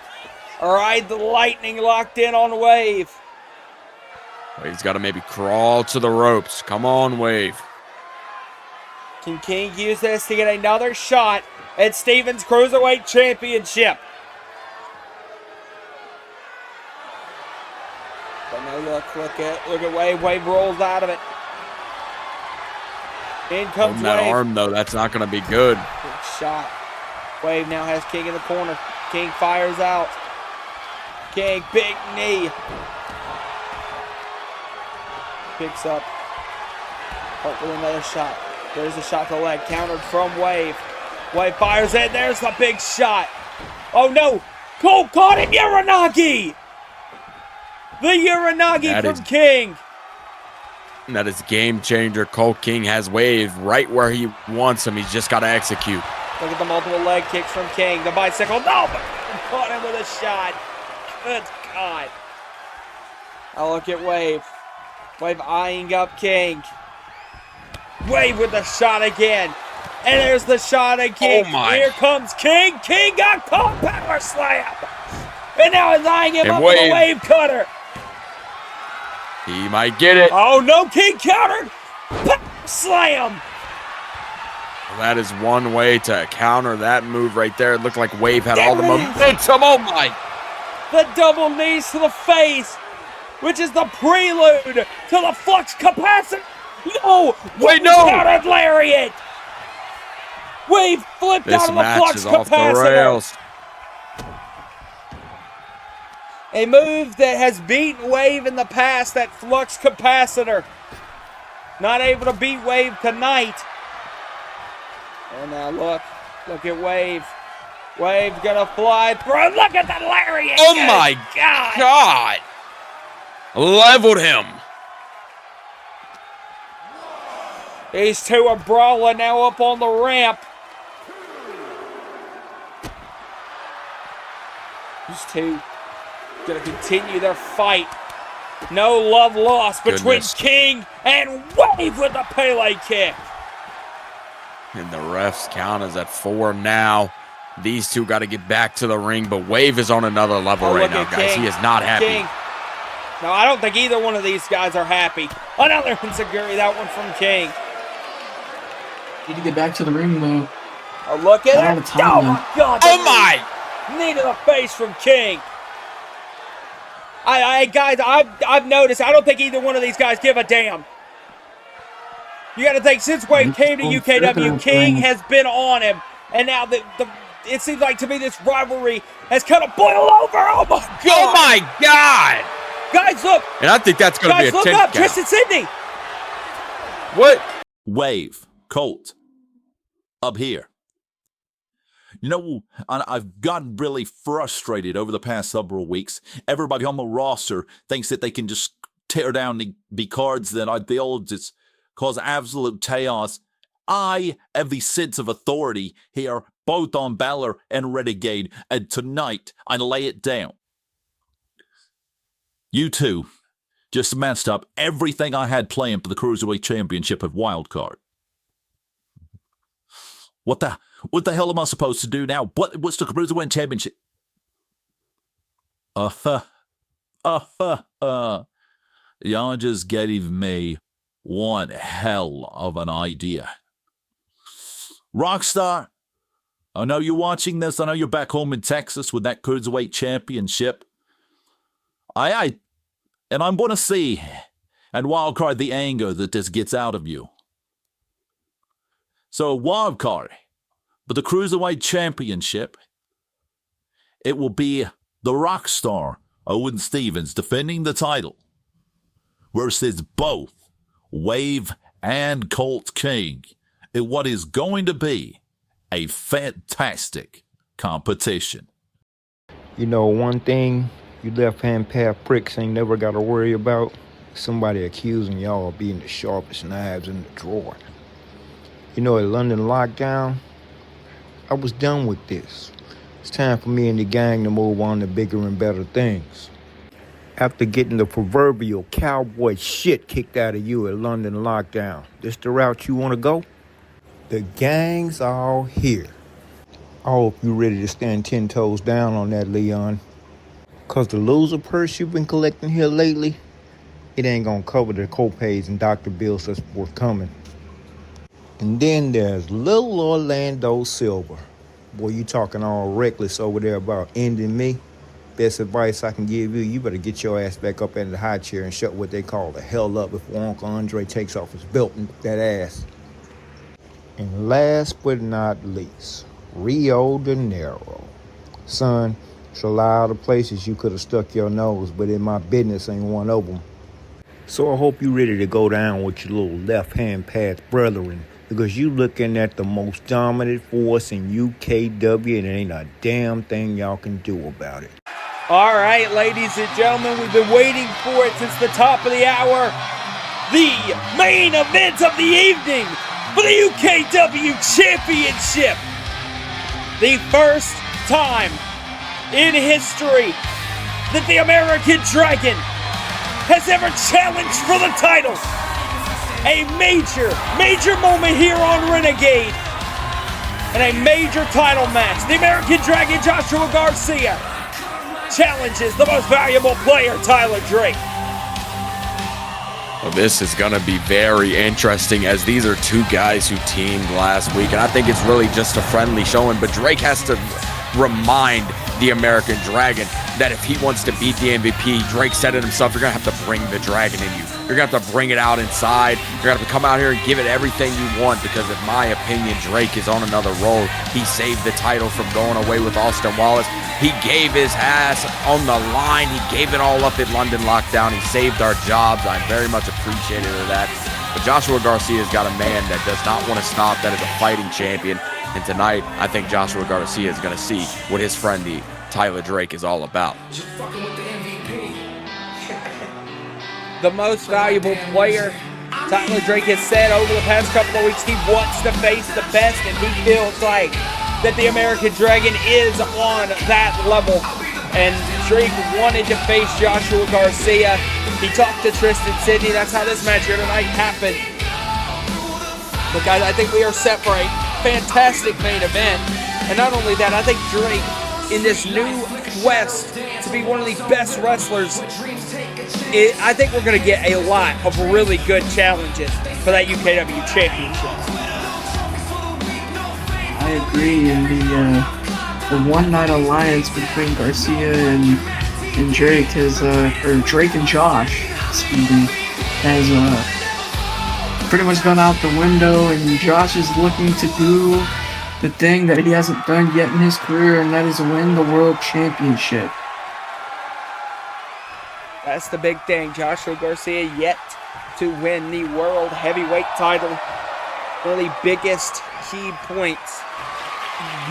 Ride the Lightning locked in on Wave. Wade's got to maybe crawl to the ropes. Come on, Wave. Can King use this to get another shot at Stevens Cruiserweight Championship? But no look at Wave. Wave rolls out of it. In comes On that Wave. arm, though, that's not going to be good. Good shot. Wave now has King in the corner. King fires out. King, big knee. Picks up. Hope with another shot. There's a shot to the leg. Countered from Wave. Wave fires in. There's the big shot. Oh no. Cole caught him. Uranagi. The Uranagi from King. That is game changer. Cole King has Wave right where he wants him. He's just got to execute. Look at the multiple leg kicks from King. The bicycle. No, but caught him with a shot. Good God. I'll look at Wave. Wave eyeing up King. Wave with the shot again. And there's the shot again. Oh my. Here comes King. King got caught. Power slam. And now he's eyeing him And up with a wave cutter. He might get it. Oh no, King countered. Power slam. That is one way to counter that move right there. It looked like Wave had all the There it is. momentum. Oh my. The double knees to the face, which is the prelude to the flux capacitor. No! Wait, no! Countered lariat! Wave flipped This out of the match flux is off the capacitor. rails. A move that has beaten Wave in the past, that flux capacitor. Not able to beat Wave tonight. And now look at Wave. Wave's gonna fly through. Look at the lariat. Oh my God. Leveled him. These two are brawling now up on the ramp. These two gonna continue their fight. No love lost between Goodness. King and Wave with the Pele kick. And the refs count is at 4 now. These two got to get back to the ring, but Wave is on another level right look now, at guys. King. He is not happy. King. No, I don't think either one of these guys are happy. Another Enziguri, that one from King. Need to get back to the ring, though. Oh, look at Out it. of time, Oh, man. my God. Oh my! Knee to the face from King. Guys, I've noticed, I don't think either one of these guys give a damn. You got to think, since Wade came to UKW, King has been on him. And now it seems like to me this rivalry has kind of boiled over. Oh, my God. Oh my God! Guys, look. And I think that's going to be Guys, a look 10 up. count. Tristan Sidney. What? Wave, Colt, up here. You know, I've gotten really frustrated over the past several weeks. Everybody on the roster thinks that they can just tear down the cards that I build, just cause absolute chaos. I have the sense of authority here, both on Balor and Renegade, and tonight I lay it down. You two just messed up everything I had planned for the Cruiserweight Championship of Wildcard. What the hell am I supposed to do now? What's the Cruiserweight Championship? Y'all just gave me one hell of an idea. Rockstar, I know you're watching this. I know you're back home in Texas with that Cruiserweight Championship. And I'm going to see and wildcard the anger that this gets out of you. So wildcard, but the Cruiserweight Championship, it will be the Rockstar Owen Stevens defending the title versus both Wave and Colt King in what is going to be a fantastic competition. You know, one thing you left-hand path pricks ain't never got to worry about, somebody accusing y'all of being the sharpest knives in the drawer. You know, at London Lockdown, I was done with this. It's time for me and the gang to move on to bigger and better things. After getting the proverbial cowboy shit kicked out of you at London Lockdown, this the route you want to go? The gang's all here. I hope you're ready to stand 10 toes down on that, Leon. Cause the loser purse you've been collecting here lately, it ain't gonna cover the co-pays and doctor bills that's forthcoming. And then there's little Orlando Silver. Boy, you talking all reckless over there about ending me. Best advice I can give you, you better get your ass back up in the high chair and shut what they call the hell up before Uncle Andre takes off his belt and that ass. And last but not least, Rio de Janeiro. Son, there's a lot of places you could have stuck your nose, but in my business ain't one of them. So I hope you're ready to go down with your little left-hand path brethren, because you looking at the most dominant force in UKW and there ain't a damn thing y'all can do about it. All right, ladies and gentlemen, we've been waiting for it since the top of the hour. The main event of the evening for the UKW Championship. The first time in history that the American Dragon has ever challenged for the title. A major moment here on Renegade. And a major title match. The American Dragon Joshua Garcia challenges the most valuable player, Tyler Drake. Well, this is going to be very interesting, as these are two guys who teamed last week, and I think it's really just a friendly showing, but Drake has to remind the American Dragon that if he wants to beat the MVP, Drake said it himself, you're going to have to bring the dragon in you. You're going to have to bring it out inside. You're going to have to come out here and give it everything you want, because in my opinion, Drake is on another roll. He saved the title from going away with Austin Wallace. He gave his ass on the line. He gave it all up in London Lockdown. He saved our jobs. I'm very much appreciative of that. But Joshua Garcia's got a man that does not want to stop, that is a fighting champion. And tonight, I think Joshua Garcia is going to see what his friend, Tyler Drake, is all about. The most valuable player, Tyler Drake has said over the past couple of weeks he wants to face the best, and he feels like that the American Dragon is on that level. And Drake wanted to face Joshua Garcia. He talked to Tristan Sidney. That's how this match here tonight happened. But guys, I think we are set for a fantastic main event. And not only that, I think Drake in this new West to be one of the best wrestlers, I think we're going to get a lot of really good challenges for that UKW championship. I agree, and the one-night alliance between Garcia and Drake has, or Drake and Josh, excuse me, has pretty much gone out the window, and Josh is looking to do the thing that he hasn't done yet in his career, and that is win the World Championship. That's the big thing. Joshua Garcia yet to win the World Heavyweight title. One of the biggest key points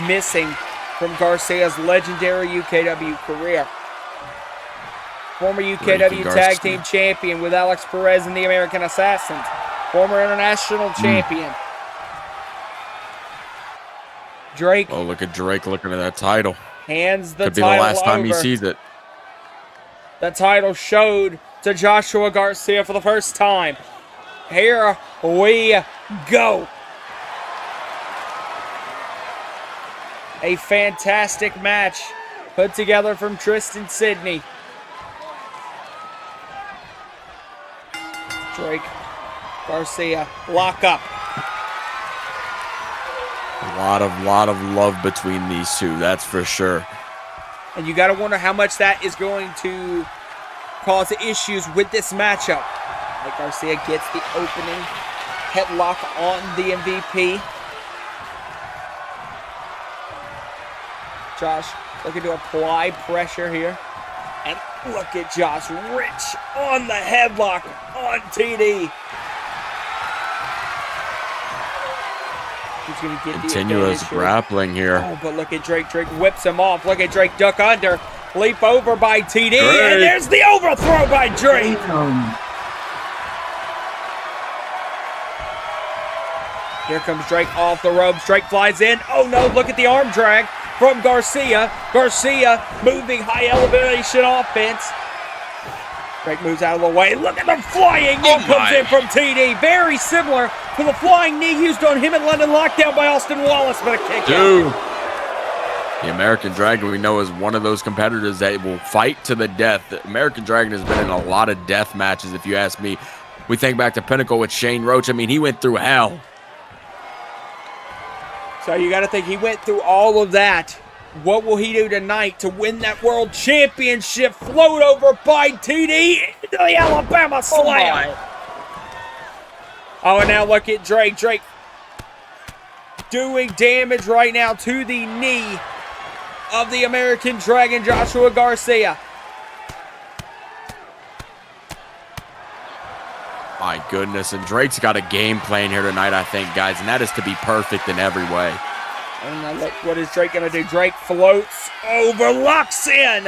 missing from Garcia's legendary UKW career. Former UKW Tag Team Champion with Alex Perez and the American Assassins. Former International Champion. Drake. Oh, look at Drake looking at that title. Hands the title over. Could be the last time he sees it. The title showed to Joshua Garcia for the first time. Here we go. A fantastic match put together from Tristan Sidney. Drake, Garcia, lock up. A lot of love between these two, that's for sure. And you got to wonder how much that is going to cause issues with this matchup. Like Garcia gets the opening headlock on the MVP. Josh looking to apply pressure here. And look at Josh, rich on the headlock on TD. He's going to get continuous the grappling here. Oh, but look at Drake. Drake whips him off. Look at Drake duck under. Leap over by TD. Drake. And there's the overthrow by Drake. Here comes Drake off the ropes. Drake flies in. Oh no, look at the arm drag from Garcia. Garcia moving high elevation offense. Drake moves out of the way. Look at the flying knee comes in from TD. Very similar to the flying knee used on him in London Lockdown by Austin Wallace, but a kick out. The American Dragon, we know, is one of those competitors that will fight to the death. The American Dragon has been in a lot of death matches, if you ask me. We think back to Pinnacle with Shane Roach. I mean, he went through hell. So you got to think he went through all of that. What will he do tonight to win that world championship? Float over by TD into the Alabama Slam. Oh, and now look at Drake. Drake doing damage right now to the knee of the American Dragon, Joshua Garcia. My goodness, and Drake's got a game plan here tonight, I think, guys, and that is to be perfect in every way. And now look, what is Drake going to do? Drake floats over, locks in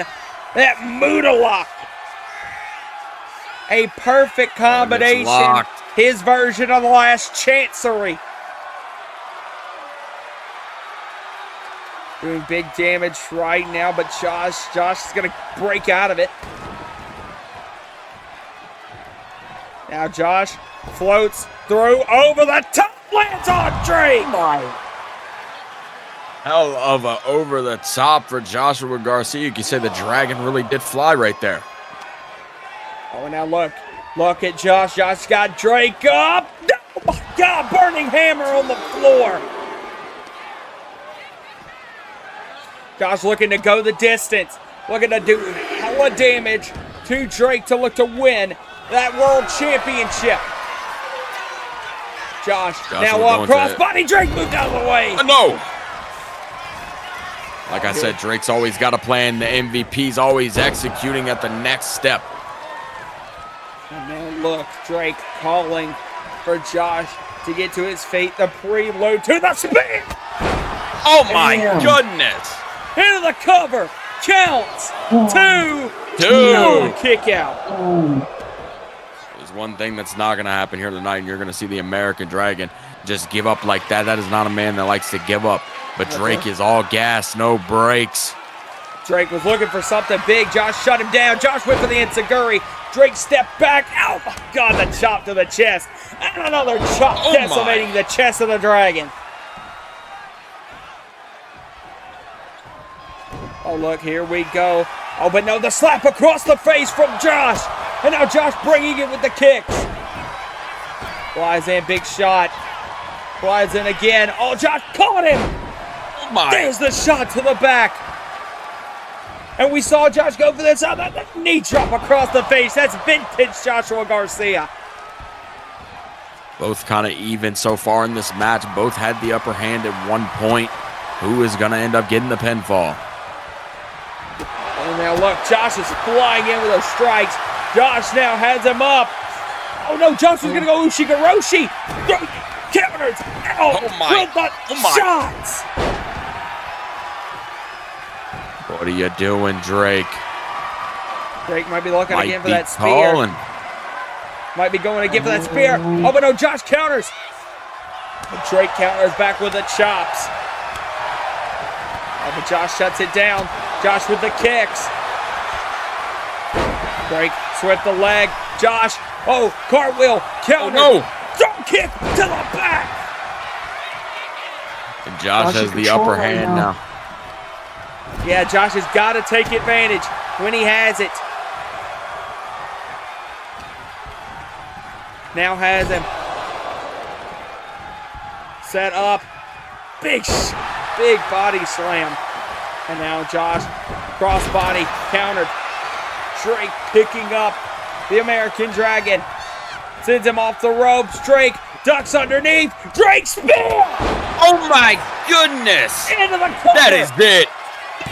that Muda lock. A perfect combination. His version of the last Chancery. Doing big damage right now, but Josh is going to break out of it. Now Josh floats through over the top, lands on Drake. Hell of a over the top for Joshua Garcia. You can say the Dragon really did fly right there. Oh, now look at Josh. Josh got Drake up. Oh my God, burning hammer on the floor. Josh looking to go the distance. looking to do hella damage to Drake to look to win that world championship. Josh now up crossbody. Drake moved out of the way. No. Like I said, Drake's always got a plan. The MVP's always executing at the next step. And now look, Drake calling for Josh to get to his fate. The preload to the spin. Oh my goodness. Into the cover. Counts. Two. Kick out. There's one thing that's not going to happen here tonight, and you're going to see the American Dragon just give up like that. That is not a man that likes to give up. But Drake is all gas, no brakes. Drake was looking for something big. Josh shut him down. Josh went for the enziguri. Drake stepped back. Oh my God, the chop to the chest. And another chop decimating the chest of the Dragon. Oh, look, here we go. Oh, but no, the slap across the face from Josh. And now Josh bringing it with the kicks. Flies in, big shot. Flies in again. Oh, Josh caught him. Oh my. There's the shot to the back. And we saw Josh go for this other knee drop across the face. That's vintage Joshua Garcia. Both kind of even so far in this match. Both had the upper hand at one point. Who is going to end up getting the pinfall? And now look, Josh is flying in with those strikes. Josh now has him up. Oh no, Josh was going to go Ushigoroshi. Counters out with the shots. What are you doing, Drake? Drake might be looking again for that spear. Might be going again for that spear. Oh, but no, Josh counters. And Drake counters back with the chops. Oh, but Josh shuts it down. Josh with the kicks. Drake swept the leg. Josh, cartwheel, counter. Oh, no. Drop kick to the back. And Josh has the upper hand now. Yeah, Josh has got to take advantage when he has it. Now has him set up. Big body slam. And now Josh, crossbody, countered. Drake picking up the American Dragon. Sends him off the ropes. Drake ducks underneath. Drake spear! Oh my goodness! Into the corner. That is it.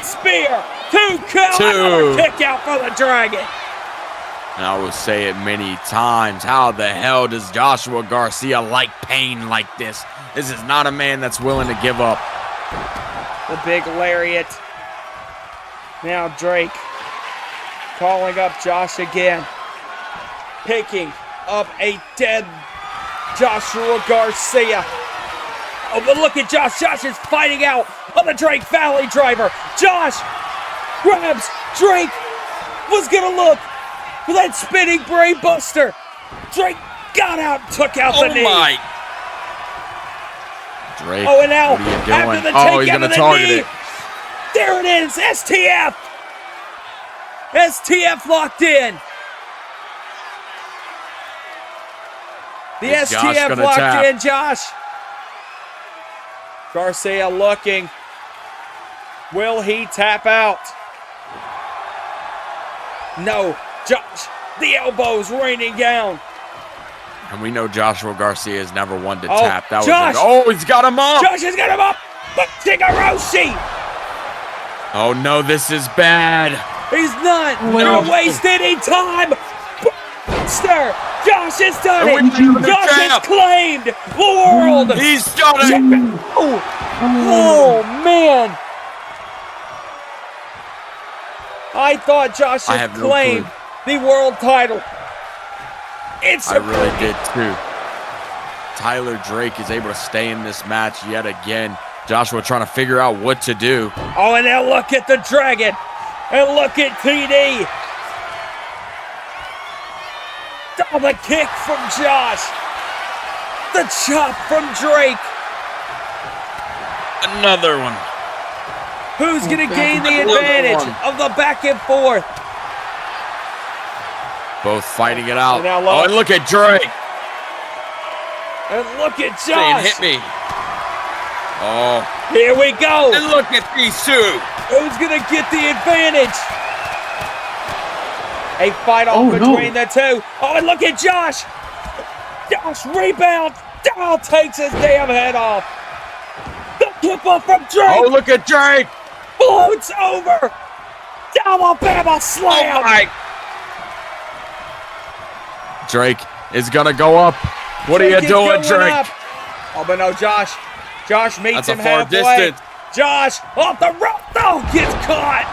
Spear. 2 count. Another kick out for the Dragon. And I will say it many times. How the hell does Joshua Garcia like pain like this? This is not a man that's willing to give up. The big lariat. Now Drake calling up Josh again. Picking up a dead Joshua Garcia. Oh, but look at Josh. Josh is fighting out on the Drake Valley driver. Josh grabs Drake. Was going to look for that spinning brain buster. Drake got out and took out the knee. Oh, my. Drake, and now, what are you doing? after the takeout he's going to of the target knee, it. there it is, STF. STF locked in. The Is Josh STF gonna locked tap? in, Josh. Garcia looking. Will he tap out? No. Josh, the elbows raining down. And we know Joshua Garcia is never one to Oh, tap. That Josh! was he's got him up. Josh has got him up. But Shigoroshi. Oh no, this is bad. He's not gonna waste any time. Buster. Josh has done And we it. have the Josh has champ. claimed the world. He's got it. Oh man. I thought Josh I had have no claimed the world title. It's I really did too. Tyler Drake is able to stay in this match yet again. Joshua trying to figure out what to do. Oh, and now look at the Dragon. And look at TD. Oh, the kick from Josh. The chop from Drake. Another one. Who's going to gain the advantage of the back and forth? Both fighting it out. And now Oh, and look at Drake. And look at Saying, Josh. hit me. Oh. Here we go. And look at these two. Who's going to get the advantage? A fight off Oh, no. between the two. Oh, and look at Josh. Josh rebounds. Down takes his damn head off. The tip off from Drake. Oh, look at Drake. Floats over. Alabama slam. Oh, my. Drake is going to go up. What are you Drake is doing, going Drake? up. Oh, but no, Josh. Josh meets That's a him far halfway. distance. Josh off the rope. Oh, gets caught.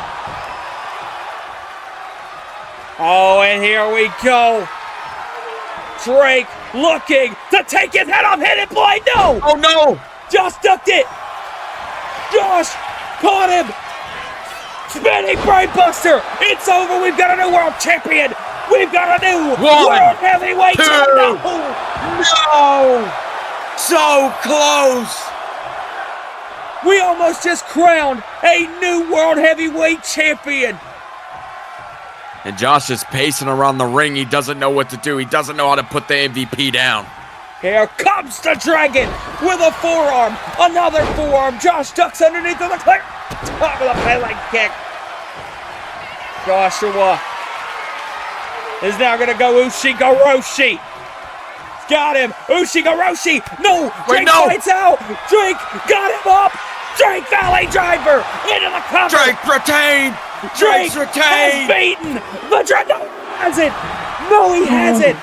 Oh, and here we go. Drake looking to take his head off. Hidden blade. No. Oh, no. Josh ducked it. Josh caught him. Spinning brainbuster. It's over. We've got a new world champion. We've got a new world heavyweight champion. No. So close. We almost just crowned a new world heavyweight champion. And Josh is pacing around the ring. He doesn't know what to do. He doesn't know how to put the MVP down. Here comes the dragon with a forearm. Another forearm. Josh ducks underneath of the clear. Top of the leg kick. Joshua is now going to go Ushigoroshi. Got him. Ushigoroshi. No. Drake fights out. Drake got him up. Drake Valley driver into the cover. Drake retained. Drake Drake's retained. has beaten the Drake. No, he hasn't. No, he hasn't.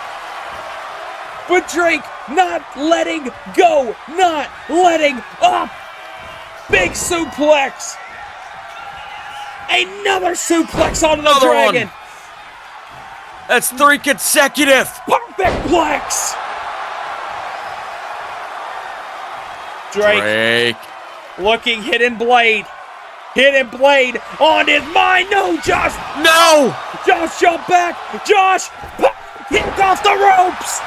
But Drake not letting go. Not letting up. Big suplex. Another suplex onto the dragon. One. That's 3 consecutive. Perfect plex. Drake looking hidden blade. Hidden blade on his mind. No, Josh. No. Josh jump back. Josh kicked off the ropes.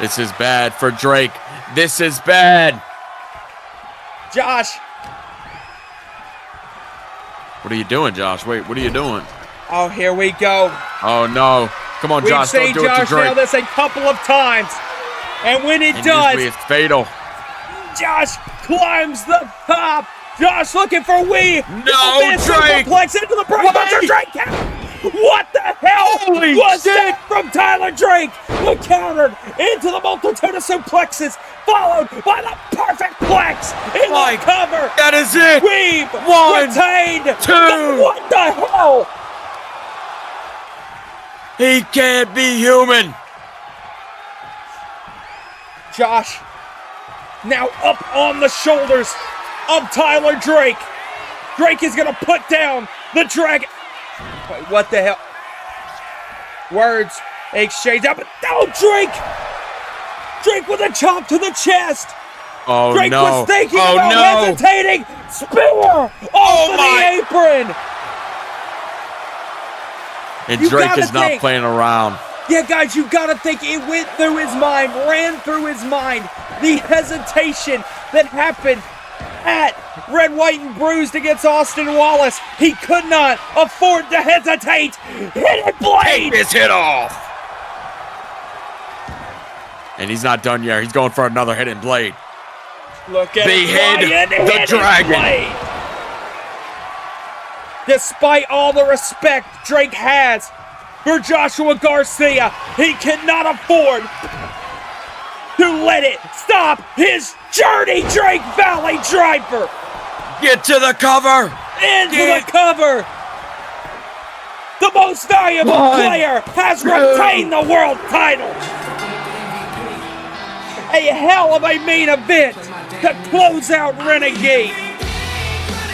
This is bad for Drake. This is bad. Josh. What are you doing, Josh? Wait, what are you doing? Oh, here we go. Oh, no. Come on, We've Josh. seen Don't do it to Josh Drake. nail this a couple of times. And when it And does, usually it's fatal. Josh climbs the top. Josh looking for Wee. No, Drake. Superplex into the brainbuster. Wait. Drake. What the hell Holy was shit. that from Tyler Drake? Who countered into the multitude of suplexes, followed by the perfect plex in the cover. That is it. Weave 1, retained. 2. What the hell? He can't be human. Josh now up on the shoulders of Tyler Drake. Drake is gonna put down the dragon. Wait, what the hell? Words exchanged out, but no, Drake! Drake with a chop to the chest. Oh, Drake no. was thinking Oh, about no. hesitating. Spear off of the apron. And You Drake gotta is not think. playing around. Yeah, guys, you gotta think it went through his mind, ran through his mind, the hesitation that happened at Red, White, and Bruised against Austin Wallace. He could not afford to hesitate. Hidden blade! Take his hit off. And he's not done yet. He's going for another hidden blade. Look at They hid Ryan, the hidden dragon. blade. Despite all the respect Drake has for Joshua Garcia, he cannot afford to let it stop his journey. Drake Valley driver Get to the cover. into the cover. The most valuable player has retained the world title. A hell of a main event to close out Renegade.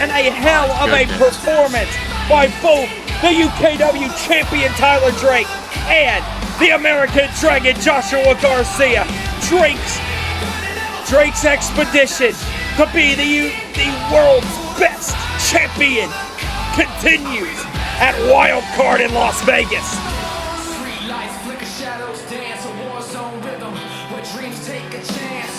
And a hell of a performance by both the UKW champion Tyler Drake and the American Dragon Joshua Garcia. Drake's expedition to be the world's best champion continues at Wild Card in Las Vegas. Street lights flicker, shadows dance, a war zone rhythm where dreams take a chance.